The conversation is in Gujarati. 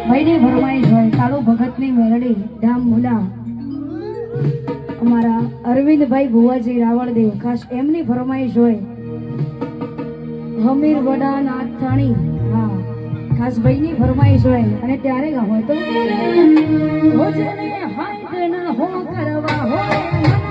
ભાઈની ફરમાઈશ હોય કાળુ ભગતની મેરડી ધામ મુલા અમારા અરવિંદભાઈ ભુવાજી રાવળદેવ ખાસ એમની ફરમાઈશ હોય હમીર વડા નાથાણી હા ખાસ ભાઈની ફરમાઈશ હોય અને ત્યારે હોય તો ભોજને હાઈટ ના હો કરવા હોય